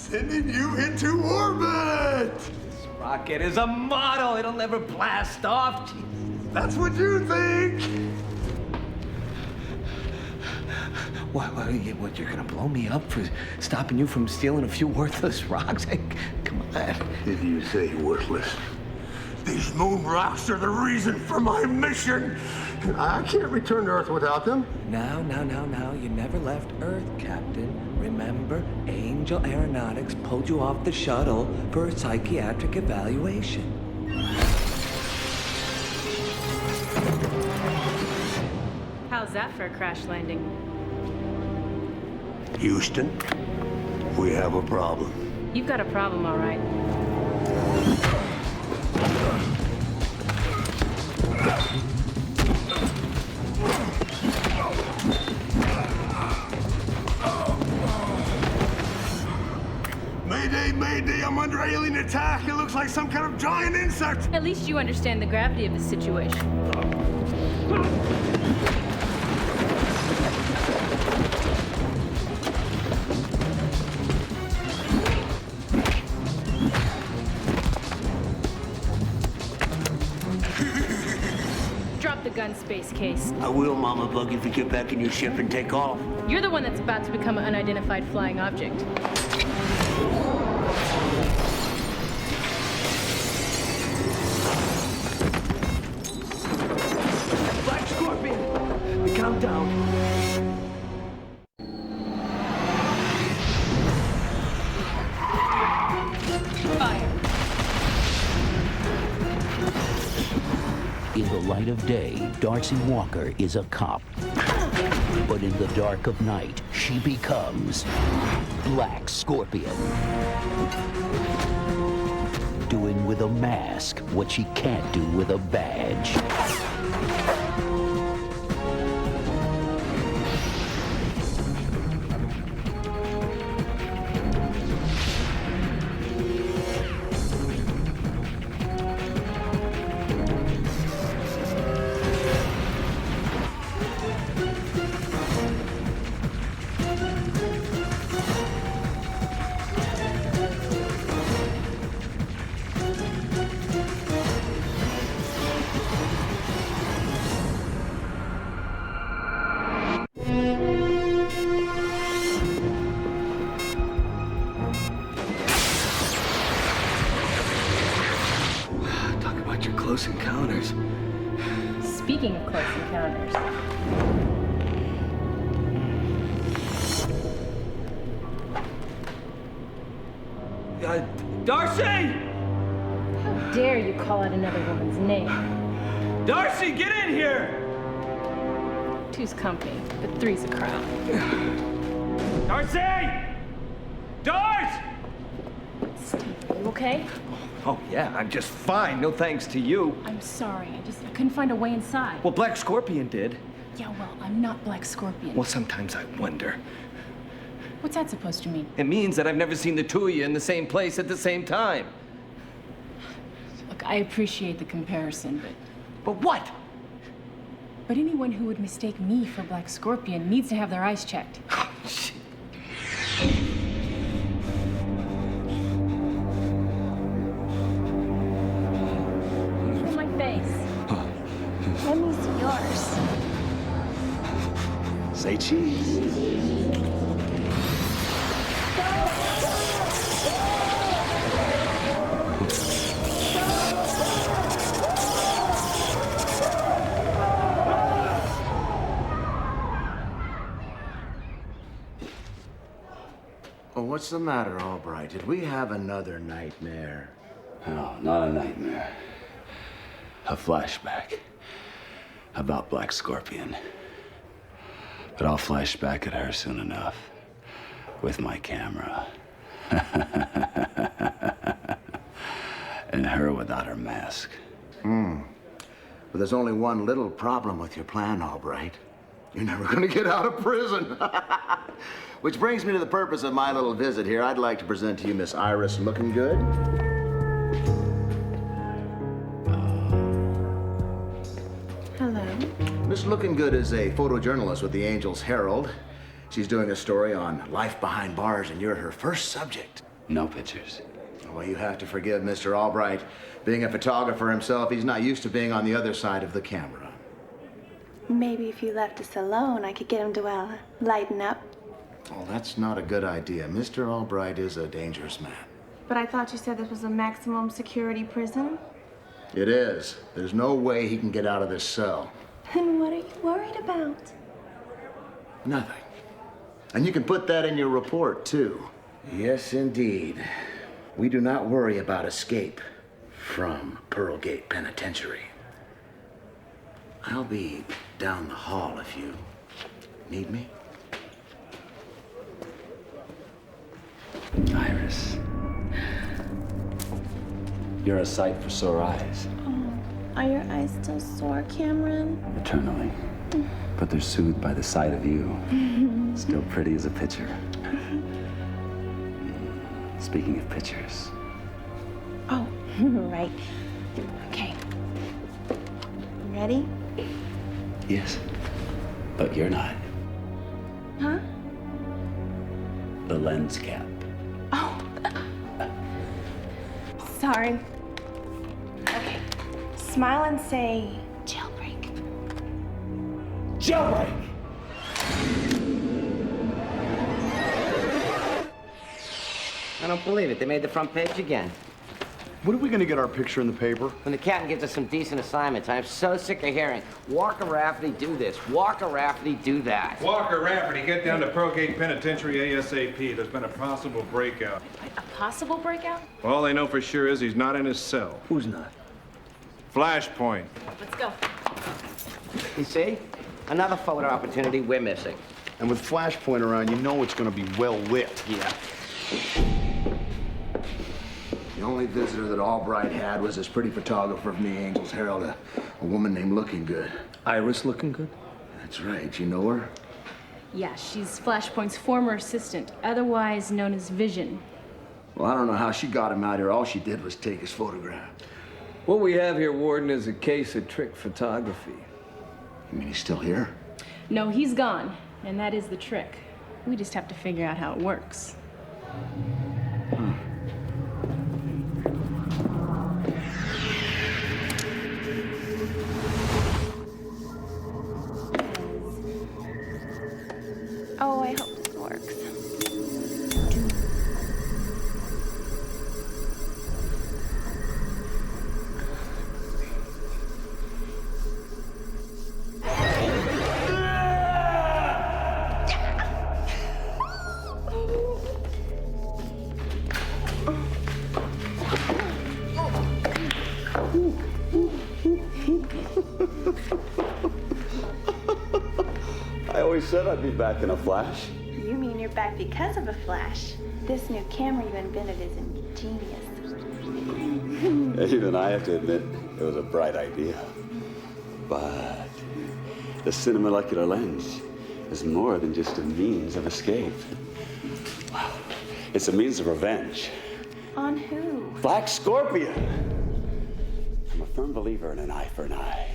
Sending you into orbit! This rocket is a model. It'll never blast off. That's what you think! What, you're gonna blow me up for stopping you from stealing a few worthless rocks? Hey, come on. Did you say worthless? These moon rocks are the reason for my mission. I can't return to Earth without them. Now. You never left Earth, Captain. Remember, Angel Aeronautics pulled you off the shuttle for a psychiatric evaluation. How's that for a crash landing? Houston, we have a problem. You've got a problem, all right. Mayday, I'm under alien attack. It looks like some kind of giant insect. At least you understand the gravity of the situation. Drop the gun, Space Case. I will, Mama Bug, if you get back in your ship and take off. You're the one that's about to become an unidentified flying object. Black Scorpion! The countdown. Fire. In the light of day, Darcy Walker is a cop. But in the dark of night, she becomes Black Scorpion. Doing with a mask what she can't do with a badge. Close encounters. Speaking of close encounters. Darcy! How dare you call out another woman's name? Darcy, get in here! Two's company, but three's a crowd. Darcy! Darcy! Steve, are you okay? Oh, yeah, I'm just fine. No thanks to you. I'm sorry. I couldn't find a way inside. Well, Black Scorpion did. Yeah, well, I'm not Black Scorpion. Well, sometimes I wonder. What's that supposed to mean? It means that I've never seen the two of you in the same place at the same time. Look, I appreciate the comparison, But what? but anyone who would mistake me for Black Scorpion needs to have their eyes checked. Oh, shit. Show my face. Let me see yours. Say cheese. Oh, what's the matter, Albright? Did we have another nightmare? No, not a nightmare. A flashback about Black Scorpion. But I'll flash back at her soon enough with my camera. And her without her mask. But there's only one little problem with your plan, Albright. You're never gonna get out of prison. Which brings me to the purpose of my little visit here. I'd like to present to you Miss Iris Looking Good. Hello. Miss Looking Good is a photojournalist with the Angels Herald. She's doing a story on life behind bars, and you're her first subject. No pictures. Well, you have to forgive Mr. Albright. Being a photographer himself, he's not used to being on the other side of the camera. Maybe if you left us alone, I could get him to, lighten up. Well, that's not a good idea. Mr. Albright is a dangerous man. But I thought you said this was a maximum security prison? It is. There's no way he can get out of this cell. Then what are you worried about? Nothing. And you can put that in your report, too. Yes, indeed. We do not worry about escape from Pearl Gate Penitentiary. I'll be down the hall if you need me. Iris. You're a sight for sore eyes. Are your eyes still sore, Cameron? Eternally. But they're soothed by the sight of you. Still pretty as a picture. Speaking of pictures. Oh, right. Okay. Ready? Yes. But you're not. Huh? The lens cap. Oh. Sorry. Okay. Smile and say jailbreak. Jailbreak! I don't believe it. They made the front page again. When are we going to get our picture in the paper? When the captain gives us some decent assignments. I'm so sick of hearing, Walker Rafferty, do this. Walker Rafferty, do that. Walker Rafferty, get down to Pearl Gate Penitentiary ASAP. There's been a possible breakout. A possible breakout? All they know for sure is he's not in his cell. Who's not? Flashpoint. Let's go. You see? Another photo opportunity we're missing. And with Flashpoint around, you know it's going to be well lit. Yeah. The only visitor that Albright had was this pretty photographer from the Angels Herald, a woman named Looking Good. Iris looking good? That's right. You know her? Yeah, she's Flashpoint's former assistant, otherwise known as Vision. Well, I don't know how she got him out here. All she did was take his photograph. What we have here, Warden, is a case of trick photography. You mean he's still here? No, he's gone, and that is the trick. We just have to figure out how it works. Oh, I hope this works. I always said I'd be back in a flash. You mean you're back because of a flash? This new camera you invented is ingenious. Even I have to admit, it was a bright idea. But the cinemamolecular lens is more than just a means of escape. It's a means of revenge. On who? Black Scorpion! I'm a firm believer in an eye for an eye.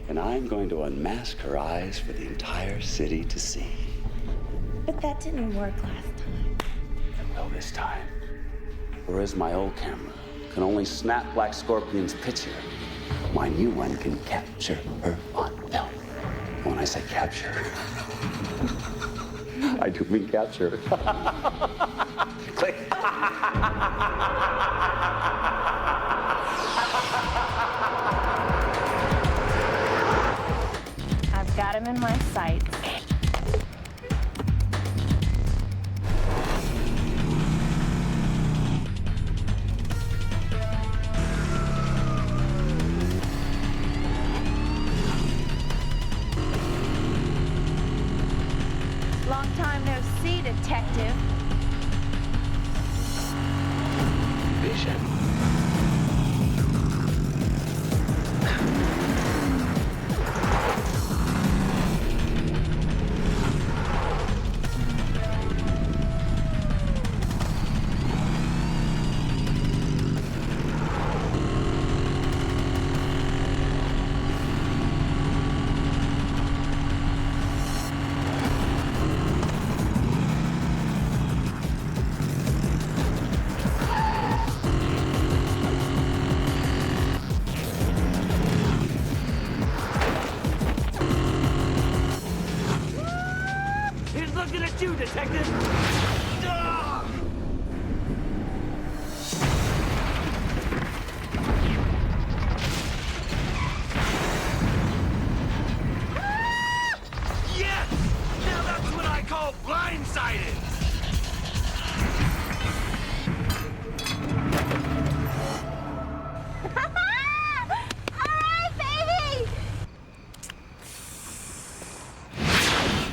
And I'm going to unmask her eyes for the entire city to see. But that didn't work last time. It will this time. Whereas my old camera can only snap Black Scorpion's picture, my new one can capture her on film. When I say capture, I do mean capture. Click. I've got him in my sights. Long time no see, detective.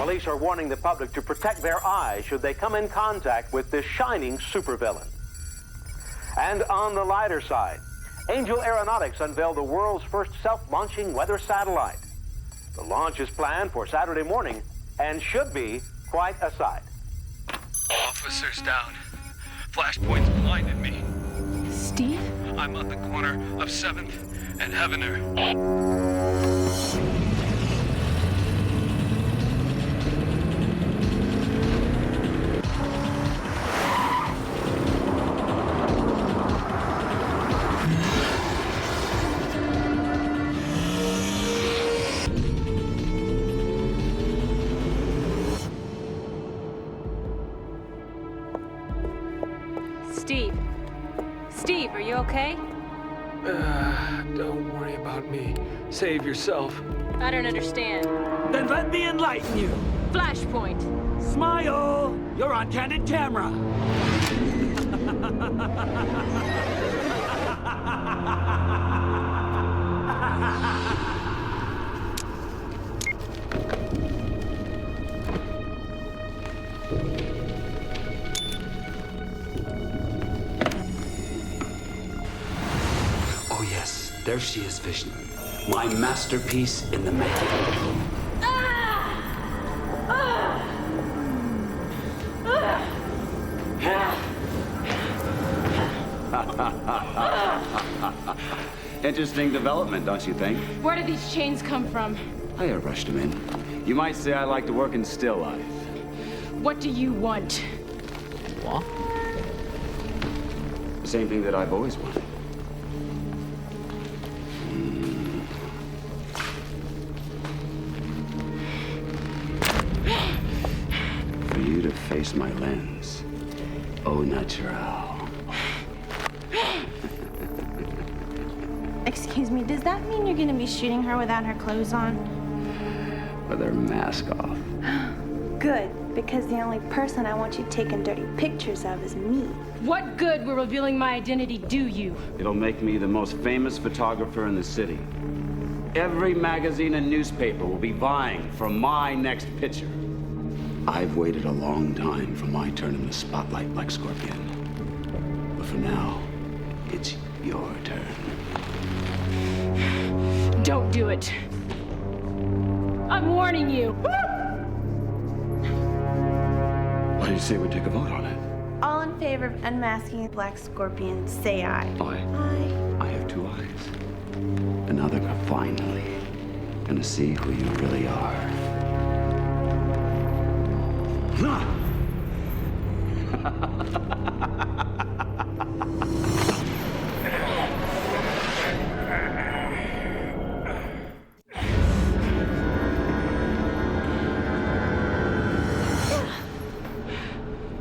Police are warning the public to protect their eyes should they come in contact with this shining supervillain. And on the lighter side, Angel Aeronautics unveiled the world's first self-launching weather satellite. The launch is planned for Saturday morning and should be quite a sight. Officers down. Flashpoint's blinded me. Steve? I'm on the corner of 7th and Heavener. Steve, are you okay? Don't worry about me. Save yourself. I don't understand. Then let me enlighten you. Flashpoint. Smile! You're on candid camera. Oh yes, there she is, Vishnu. My masterpiece in the making. Interesting development, don't you think? Where did these chains come from? I rushed them in. You might say I like to work in still life. What do you want? What? The same thing that I've always wanted. For you to face my lens. Au naturel. Excuse me, does that mean you're gonna be shooting her without her clothes on? With her mask off. Good, because the only person I want you taking dirty pictures of is me. What good will revealing my identity do you? It'll make me the most famous photographer in the city. Every magazine and newspaper will be vying for my next picture. I've waited a long time for my turn in the spotlight, Black Scorpion. But for now, it's your turn. Don't do it. I'm warning you. Why do you say we take a vote on it? All in favor of unmasking the Black Scorpion, say aye. I have two eyes. And now they're finally gonna see who you really are.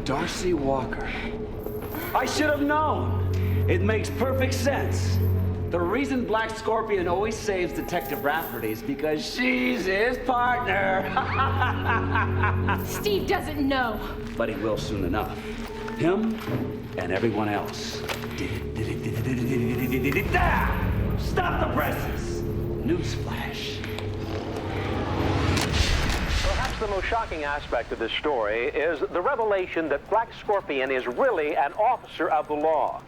Darcy Walker. I should have known. It makes perfect sense. The reason Black Scorpion always saves Detective Rafferty is because she's his partner. Steve doesn't know. But he will soon enough. Him and everyone else. Stop the presses! Newsflash. Perhaps the most shocking aspect of this story is the revelation that Black Scorpion is really an officer of the law.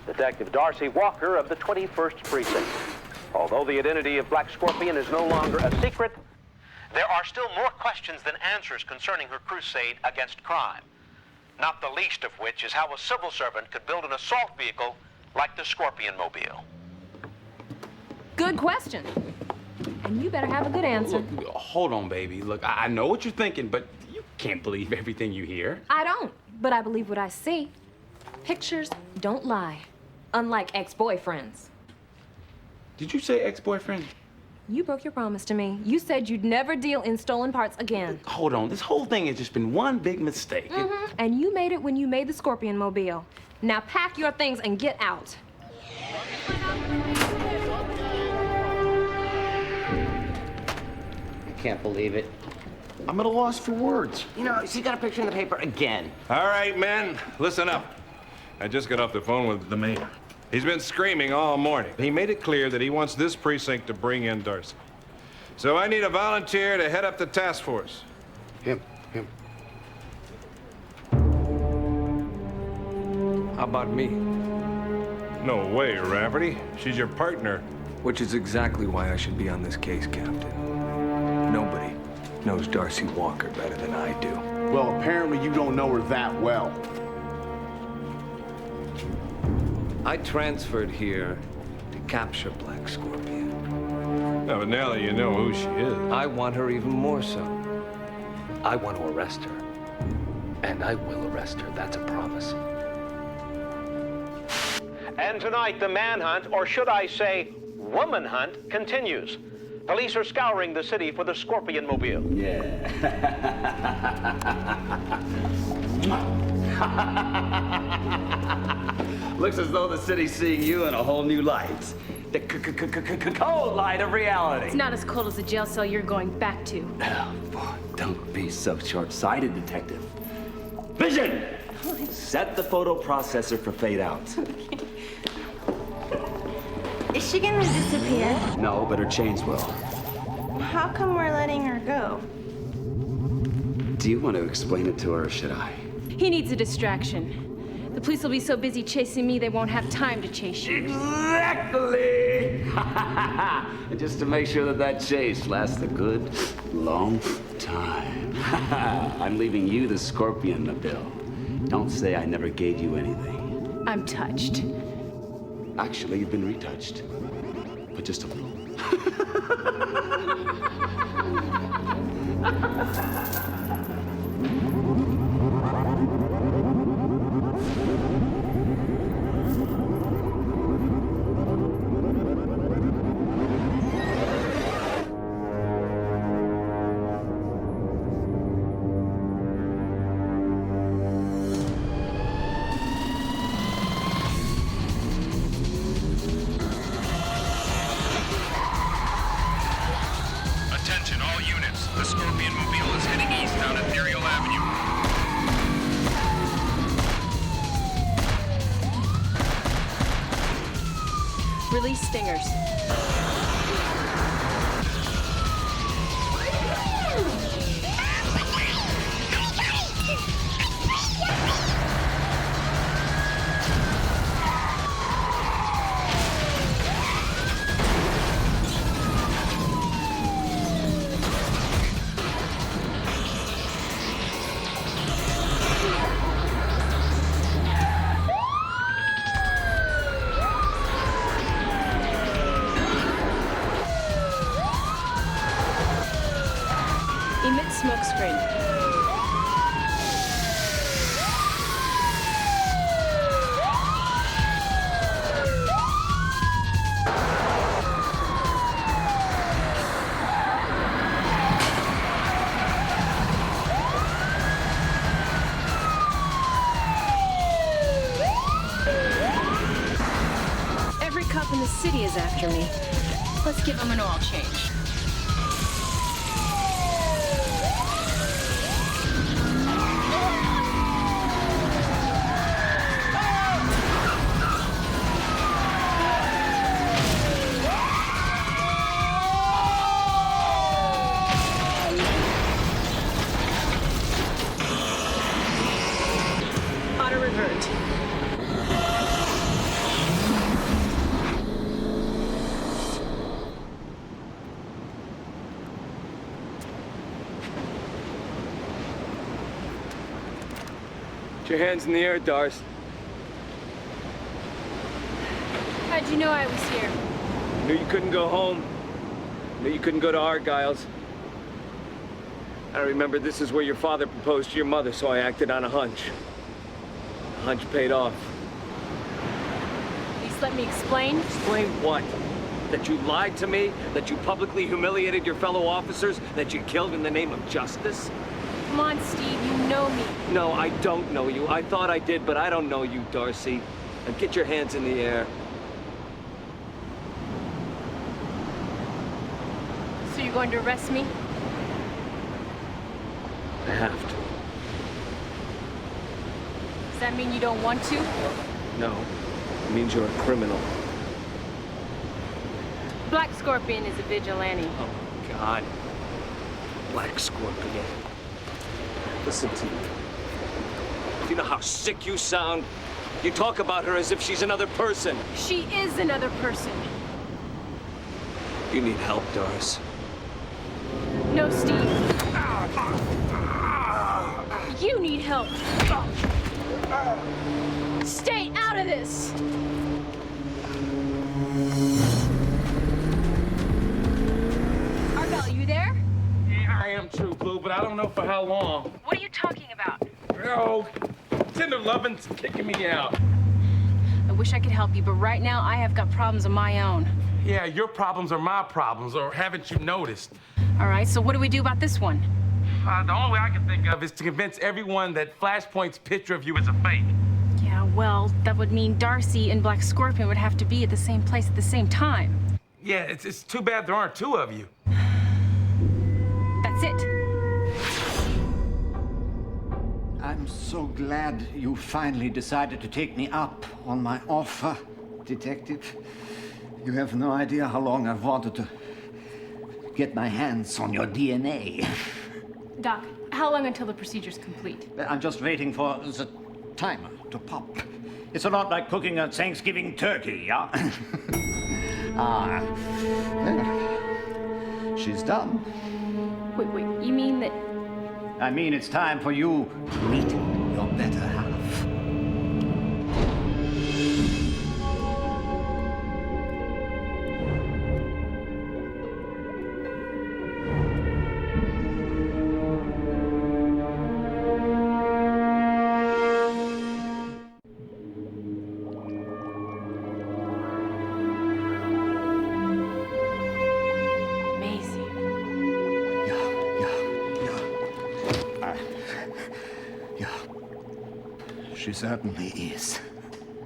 Detective Darcy Walker of the 21st Precinct. Although the identity of Black Scorpion is no longer a secret, there are still more questions than answers concerning her crusade against crime. Not the least of which is how a civil servant could build an assault vehicle like the Scorpion Mobile. Good question. And you better have a good answer. Look, hold on, baby. Look, I know what you're thinking, but you can't believe everything you hear. I don't, but I believe what I see. Pictures don't lie, unlike ex-boyfriends. Did you say ex-boyfriend? You broke your promise to me. You said you'd never deal in stolen parts again. Hold on, this whole thing has just been one big mistake. And you made it when you made the Scorpion Mobile. Now pack your things and get out. I can't believe it. I'm at a loss for words. You know, she got a picture in the paper again. All right, men, listen up. I just got off the phone with the mayor. He's been screaming all morning. He made it clear that he wants this precinct to bring in Darcy. So I need a volunteer to head up the task force. Him. How about me? No way, Rafferty. She's your partner. Which is exactly why I should be on this case, Captain. Nobody knows Darcy Walker better than I do. Well, apparently you don't know her that well. I transferred here to capture Black Scorpion. No, but now that you know who she is. I want her even more so. I want to arrest her. And I will arrest her. That's a promise. And tonight, the manhunt, or should I say, woman hunt, continues. Police are scouring the city for the Scorpion Mobile. Yeah. Looks as though the city's seeing you in a whole new light. The cold light of reality. It's not as cold as the jail cell you're going back to. Oh, boy, don't be so short-sighted, Detective. Vision! Set the photo processor for fade out. Is she gonna disappear? No, but her chains will. How come we're letting her go? Do you want to explain it to her, or should I? He needs a distraction. The police will be so busy chasing me, they won't have time to chase you. Exactly! And just to make sure that that chase lasts a good, long time. I'm leaving you the Scorpion, Nabil. Don't say I never gave you anything. I'm touched. Actually, you've been retouched. But just a little. Attention, all units. The Scorpion Mobile is heading east down Ethereal Avenue. Release stingers. Emit smokescreen. Every cop in the city is after me. Let's give them an oil change. Auto revert. Put your hands in the air, Darce. How'd you know I was here? Knew you couldn't go home. Knew you couldn't go to Argyle's. I remember this is where your father proposed to your mother, so I acted on a hunch. The hunch paid off. Please let me explain. Explain what? That you lied to me? That you publicly humiliated your fellow officers? That you killed in the name of justice? Come on, Steve, you know me. No, I don't know you. I thought I did, but I don't know you, Darcy. Now get your hands in the air. So you're going to arrest me? I have to. Does that mean you don't want to? No. It means you're a criminal. Black Scorpion is a vigilante. Oh, God. Black Scorpion. Listen to me. Do you know how sick you sound? You talk about her as if she's another person. She is another person. You need help, Doris. No, Steve. You need help. Stay out of this. Arbella, you there? Yeah, I am True Blue, but I don't know for how long. What are you talking about? Oh, tender lovin's kicking me out. I wish I could help you, but right now I have got problems of my own. Yeah, your problems are my problems, or haven't you noticed? All right, so what do we do about this one? The only way I can think of is to convince everyone that Flashpoint's picture of you is a fake. Yeah, well, that would mean Darcy and Black Scorpion would have to be at the same place at the same time. Yeah, it's too bad there aren't two of you. That's it. I'm so glad you finally decided to take me up on my offer, Detective. You have no idea how long I've wanted to get my hands on your DNA. Doc, how long until the procedure's complete? I'm just waiting for the timer to pop. It's a lot like cooking a Thanksgiving turkey, yeah? Well, she's done. Wait, you mean that... I mean, it's time for you to meet your better half. She certainly is.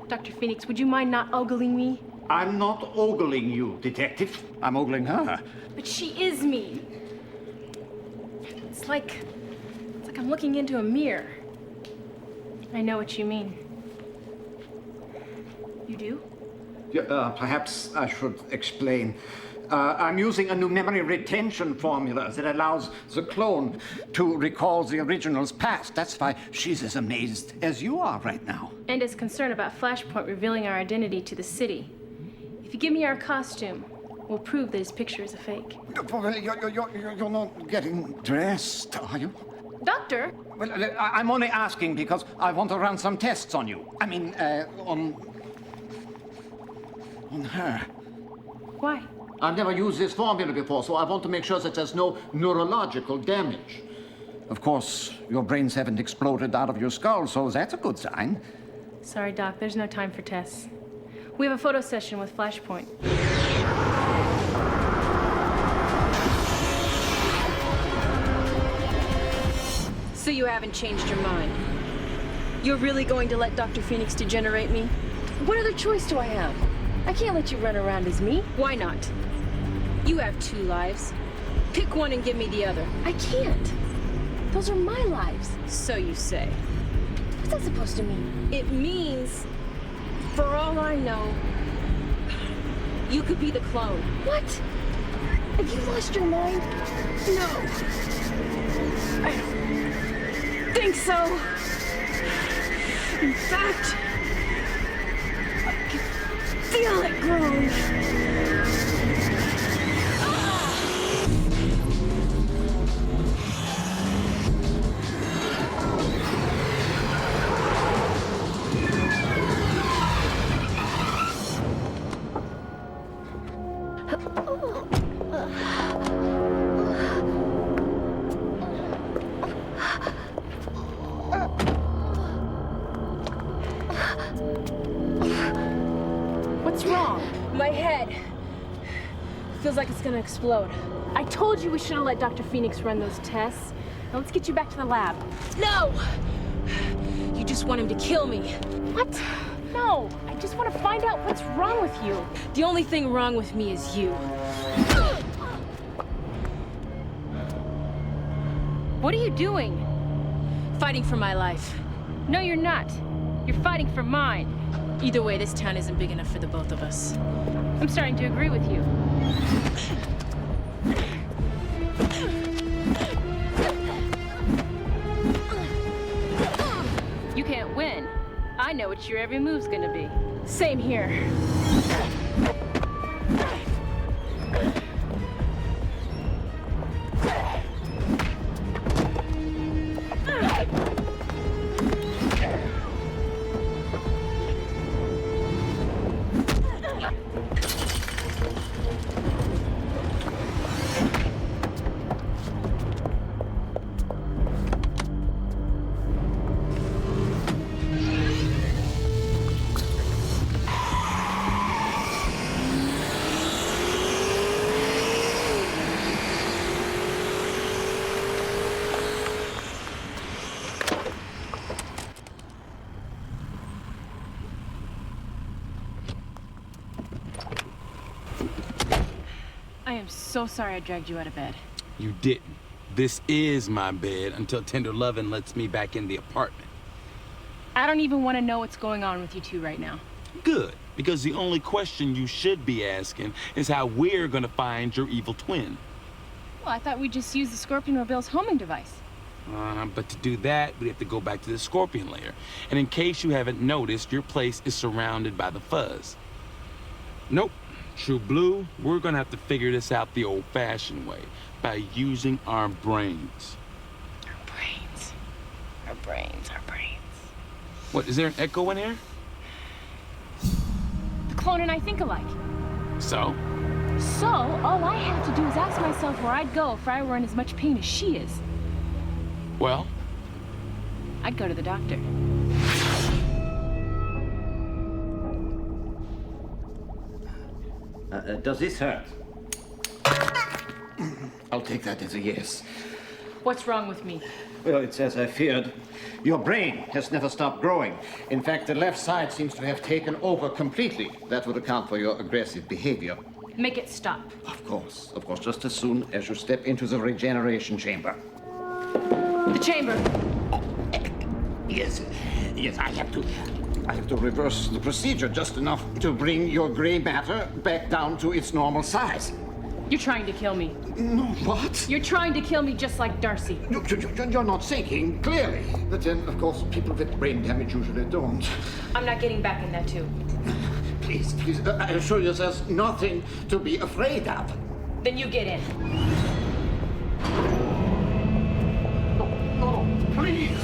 Dr. Phoenix, would you mind not ogling me? I'm not ogling you, Detective. I'm ogling her. But she is me. It's like I'm looking into a mirror. I know what you mean. You do? Yeah, perhaps I should explain. I'm using a new memory retention formula that allows the clone to recall the original's past. That's why she's as amazed as you are right now. And is concerned about Flashpoint revealing our identity to the city. If you give me our costume, we'll prove that his picture is a fake. You're not getting dressed, are you? Doctor? Well, I'm only asking because I want to run some tests on you. I mean, on her. Why? I've never used this formula before, so I want to make sure that there's no neurological damage. Of course, your brains haven't exploded out of your skull, so that's a good sign. Sorry, Doc, there's no time for tests. We have a photo session with Flashpoint. So you haven't changed your mind? You're really going to let Dr. Phoenix degenerate me? What other choice do I have? I can't let you run around as me. Why not? You have two lives. Pick one and give me the other. I can't. Those are my lives. So you say. What's that supposed to mean? It means, for all I know, you could be the clone. What? Have you lost your mind? No. I don't think so. In fact, I can feel it growing. What's wrong? My head feels like it's gonna explode. I told you we should have let Dr. Phoenix run those tests. Now let's get you back to the lab. No! You just want him to kill me. What? No, I just want to find out what's wrong with you. The only thing wrong with me is you. What are you doing? Fighting for my life. No, you're not. You're fighting for mine. Either way, this town isn't big enough for the both of us. I'm starting to agree with you. I know what your every move's gonna be. Same here. I am so sorry I dragged you out of bed. You didn't. This is my bed until Tender Lovin' lets me back in the apartment. I don't even want to know what's going on with you two right now. Good, because the only question you should be asking is how we're gonna find your evil twin. Well, I thought we'd just use the Scorpion Mobile's homing device. But to do that, we'd have to go back to the Scorpion lair. And in case you haven't noticed, your place is surrounded by the fuzz. Nope. True Blue, we're gonna have to figure this out the old-fashioned way, by using our brains. Our brains. Our brains. Our brains. What, is there an echo in here? The clone and I think alike. So? So, all I have to do is ask myself where I'd go if I were in as much pain as she is. Well? I'd go to the doctor. Does this hurt? I'll take that as a yes. What's wrong with me? Well, it's as I feared. Your brain has never stopped growing. In fact, the left side seems to have taken over completely. That would account for your aggressive behavior. Make it stop. Of course, just as soon as you step into the regeneration chamber. The chamber. Yes, I have to reverse the procedure just enough to bring your gray matter back down to its normal size. You're trying to kill me. No, what? You're trying to kill me just like Darcy. You're not thinking clearly. But then, of course, people with brain damage usually don't. I'm not getting back in that tube. Please, I assure you there's nothing to be afraid of. Then you get in. No, please.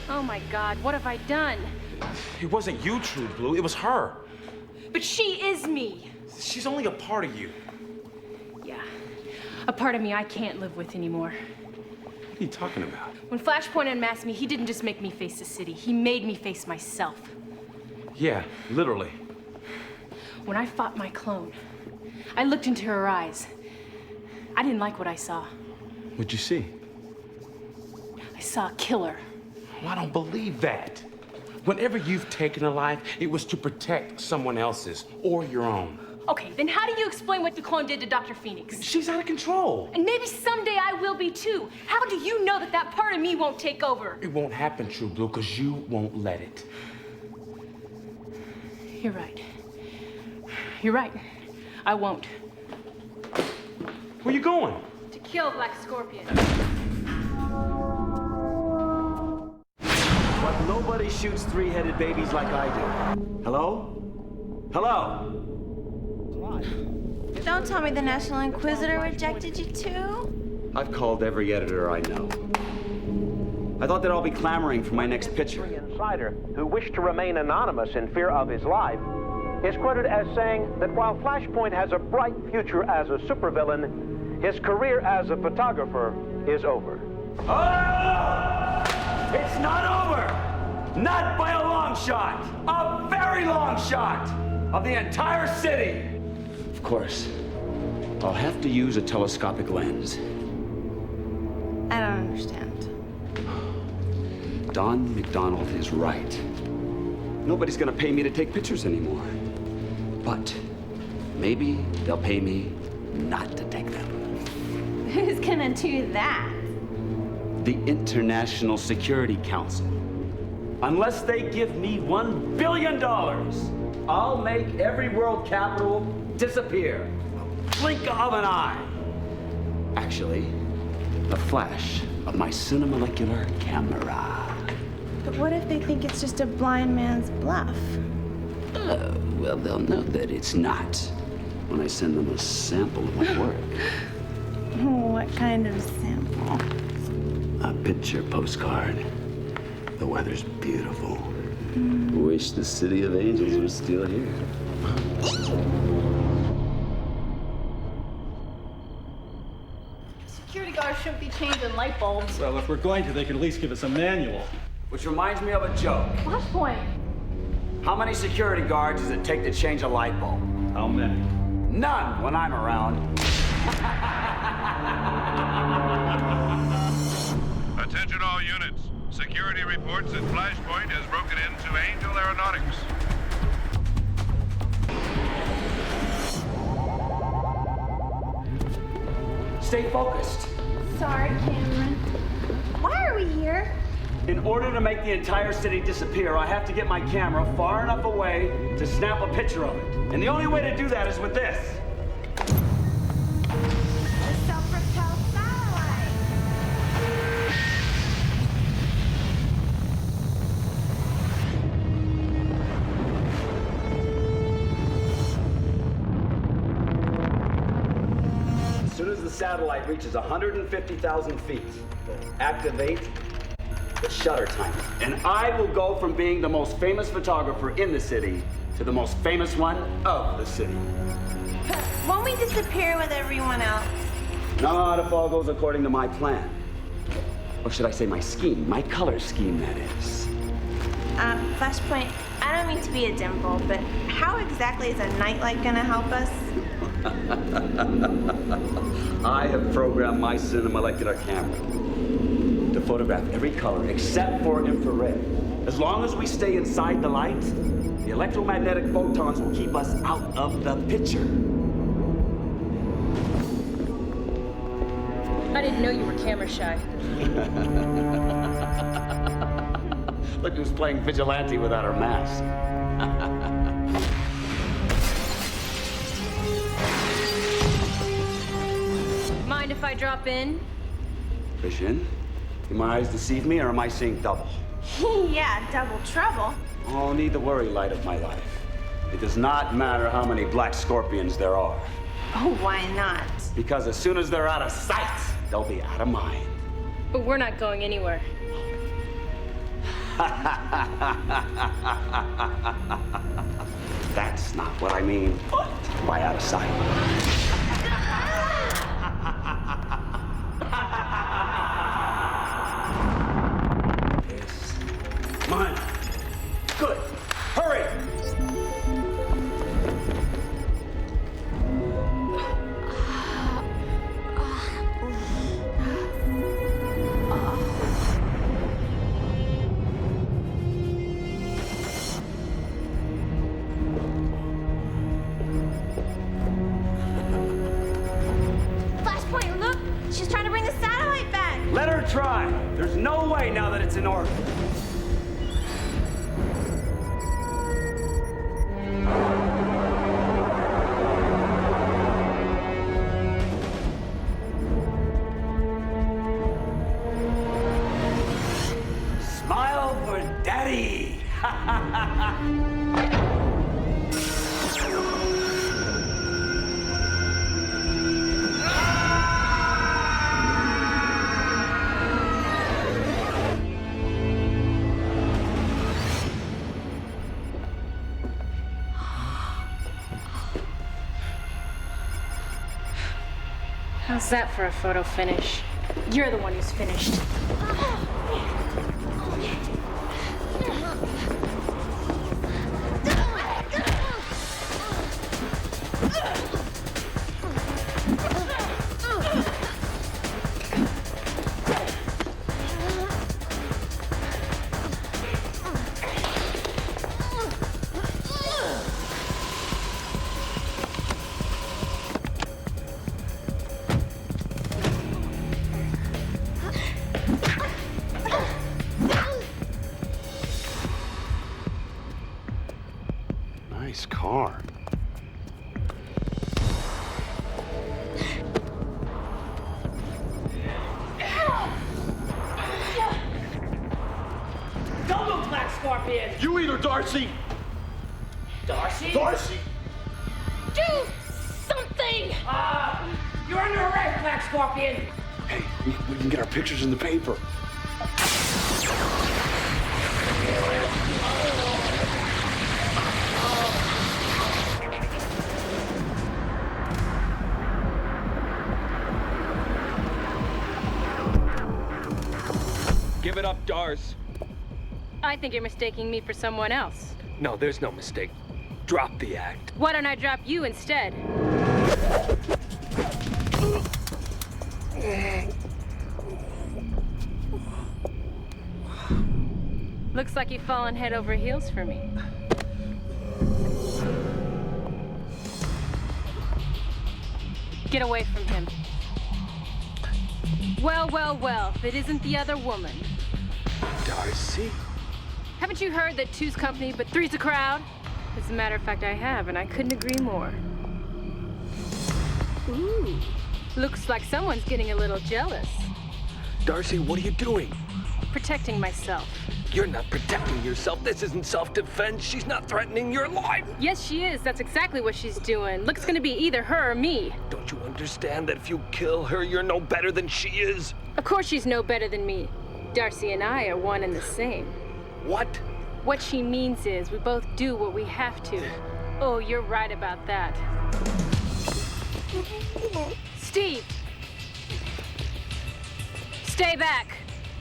Oh my God, what have I done? It wasn't you, True Blue, it was her. But she is me. She's only a part of you. Yeah, a part of me I can't live with anymore. What are you talking about? When Flashpoint unmasked me, he didn't just make me face the city. He made me face myself. Yeah, literally. When I fought my clone, I looked into her eyes. I didn't like what I saw. What'd you see? I saw a killer. Well, I don't believe that. Whenever you've taken a life, it was to protect someone else's or your own. Okay, then how do you explain what the clone did to Dr. Phoenix? She's out of control. And maybe someday I will be too. How do you know that that part of me won't take over? It won't happen, True Blue, because you won't let it. You're right. You're right. I won't. Where you going? To kill Black Scorpion. But nobody shoots three-headed babies like I do. Hello? Hello? Don't tell me the National Inquisitor rejected you too. I've called every editor I know. I thought they'd all be clamoring for my next picture. Insider who wished to remain anonymous in fear of his life is quoted as saying that while Flashpoint has a bright future as a supervillain, his career as a photographer is over. Oh! It's not over! Not by a long shot! A very long shot! Of the entire city! Of course. I'll have to use a telescopic lens. I don't understand. Don McDonald is right. Nobody's gonna pay me to take pictures anymore. But maybe they'll pay me not to take them. Who's gonna do that? The International Security Council. Unless they give me $1 billion, I'll make every world capital disappear. Blink of an eye. Actually, a flash of my cinemolecular camera. But what if they think it's just a blind man's bluff? Oh, well, they'll know that it's not when I send them a sample of my work. What kind of sample? A picture postcard. The weather's beautiful. Wish the city of angels was still here. Security guards shouldn't be changing light bulbs. Well, if we're going to, they can at least give us a manual. Which reminds me of a joke. Flashpoint. How many security guards does it take to change a light bulb? How many? None when I'm around. Attention all units. Security reports that Flashpoint has broken into Angel Aeronautics. Stay focused. Sorry, Cameron. Why are we here? In order to make the entire city disappear, I have to get my camera far enough away to snap a picture of it. And the only way to do that is with this. The self-propelled satellite. As soon as the satellite reaches 150,000 feet, activate the shutter timer. And I will go from being the most famous photographer in the city to the most famous one of the city. Won't we disappear with everyone else? Not if all goes according to my plan. Or should I say my scheme, my color scheme, that is. Flashpoint, I don't mean to be a dimple, but how exactly is a nightlight gonna help us? I have programmed my cinemolecular camera to photograph every color except for infrared. As long as we stay inside the light, the electromagnetic photons will keep us out of the picture. I didn't know you were camera shy. Look who's playing vigilante without her mask. Mind if I drop in? Fish in? Do my eyes deceive me, or am I seeing double? Yeah, double trouble. Oh, need the worry, light of my life. It does not matter how many black scorpions there are. Oh, why not? Because as soon as they're out of sight, they'll be out of mind. But we're not going anywhere. That's not what I mean by out of sight. Yes. Mine. Good. Hurry! Flashpoint, look! She's trying to bring the satellite back! Let her try. There's no way now that it's in orbit. Smile for Daddy! How's that for a photo finish? You're the one who's finished. Nice car. Don't move, Black Scorpion! You either, Darcy! Darcy? Darcy! Do something! You're under arrest, Black Scorpion! Hey, we can get our pictures in the paper. Give it up, Dars. I think you're mistaking me for someone else. No, there's no mistake. Drop the act. Why don't I drop you instead? Looks like you've fallen head over heels for me. Get away from him. Well, well, well, if it isn't the other woman. Darcy? Haven't you heard that two's company, but three's a crowd? As a matter of fact, I have, and I couldn't agree more. Ooh, looks like someone's getting a little jealous. Darcy, what are you doing? Protecting myself. You're not protecting yourself. This isn't self-defense. She's not threatening your life. Yes, she is. That's exactly what she's doing. Looks gonna be either her or me. Don't you understand that if you kill her, you're no better than she is? Of course she's no better than me. Darcy and I are one and the same. What? What she means is we both do what we have to. Oh, you're right about that. Steve! Stay back,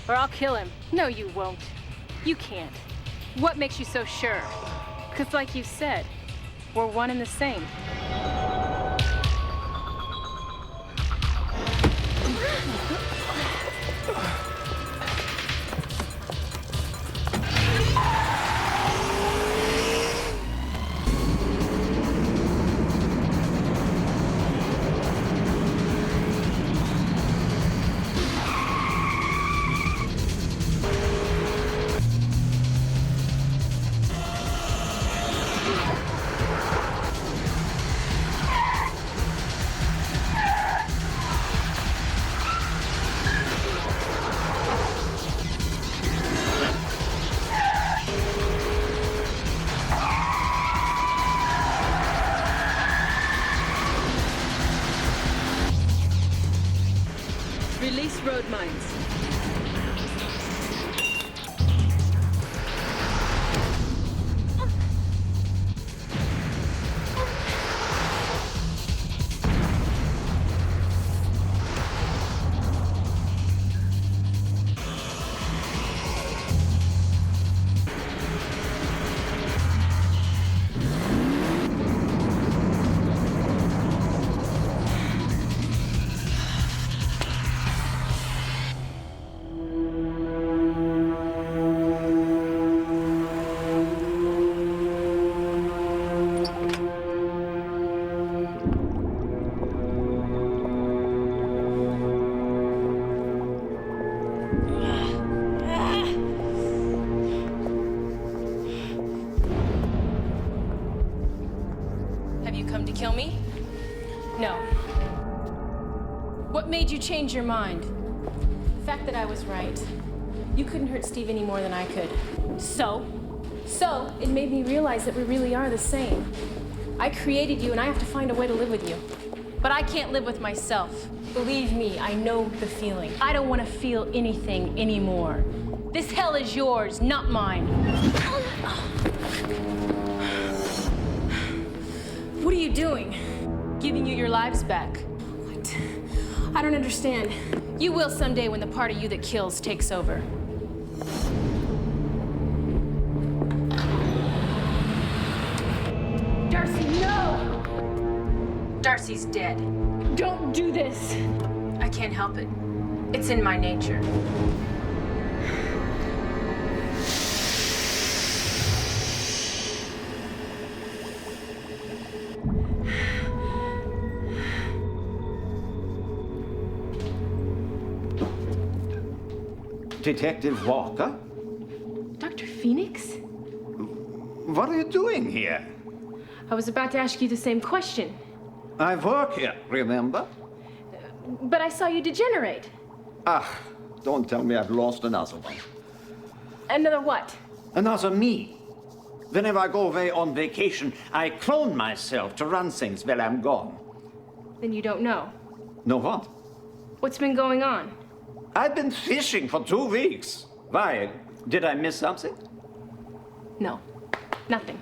or I'll kill him. No, you won't. You can't. What makes you so sure? Because like you said, we're one and the same. Release road mines. Have you come to kill me? No. What made you change your mind? The fact that I was right. You couldn't hurt Steve any more than I could. So it made me realize that we really are the same. I created you and I have to find a way to live with you. But I can't live with myself. Believe me, I know the feeling. I don't want to feel anything anymore. This hell is yours, not mine. What are you doing? Giving you your lives back. What? I don't understand. You will someday when the part of you that kills takes over. Darcy, no! Darcy's dead. Don't do this! I can't help it. It's in my nature. Detective Walker? Dr. Phoenix? What are you doing here? I was about to ask you the same question. I work here, remember? But I saw you degenerate. Ah, don't tell me I've lost another one. Another what? Another me. Whenever I go away on vacation, I clone myself to run things while I'm gone. Then you don't know. Know what? What's been going on? I've been fishing for 2 weeks. Why? Did I miss something? No, nothing.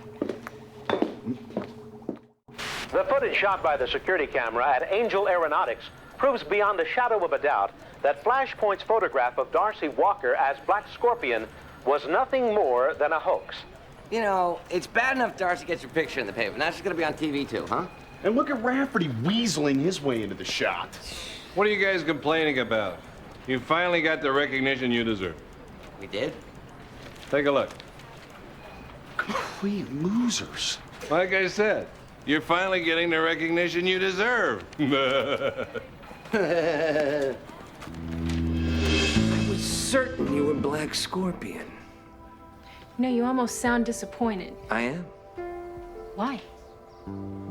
The footage shot by the security camera at Angel Aeronautics proves beyond a shadow of a doubt that Flashpoint's photograph of Darcy Walker as Black Scorpion was nothing more than a hoax. You know, it's bad enough Darcy gets your picture in the paper. Now she's gonna be on TV too, huh? And look at Rafferty weaseling his way into the shot. What are you guys complaining about? You finally got the recognition you deserve. We did? Take a look. Complete losers. Like I said, you're finally getting the recognition you deserve. I was certain you were Black Scorpion. You know, you almost sound disappointed. I am. Why?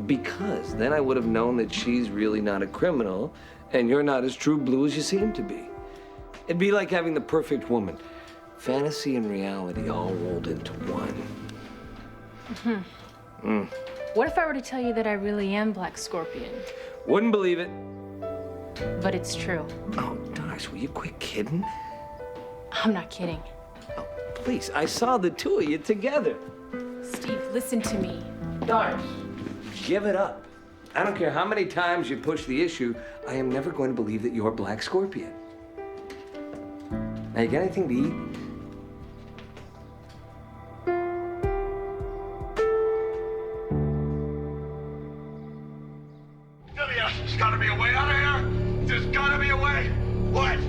Because then I would have known that she's really not a criminal, and you're not as true blue as you seem to be. It'd be like having the perfect woman. Fantasy and reality all rolled into one. What if I were to tell you that I really am Black Scorpion? Wouldn't believe it. But it's true. Oh, Darce, will you quit kidding? I'm not kidding. Please, I saw the two of you together. Steve, listen to me. Darce, give it up. I don't care how many times you push the issue, I am never going to believe that you're Black Scorpion. Now, you got anything to eat? There's gotta be a way out of here. There's gotta be a way. What?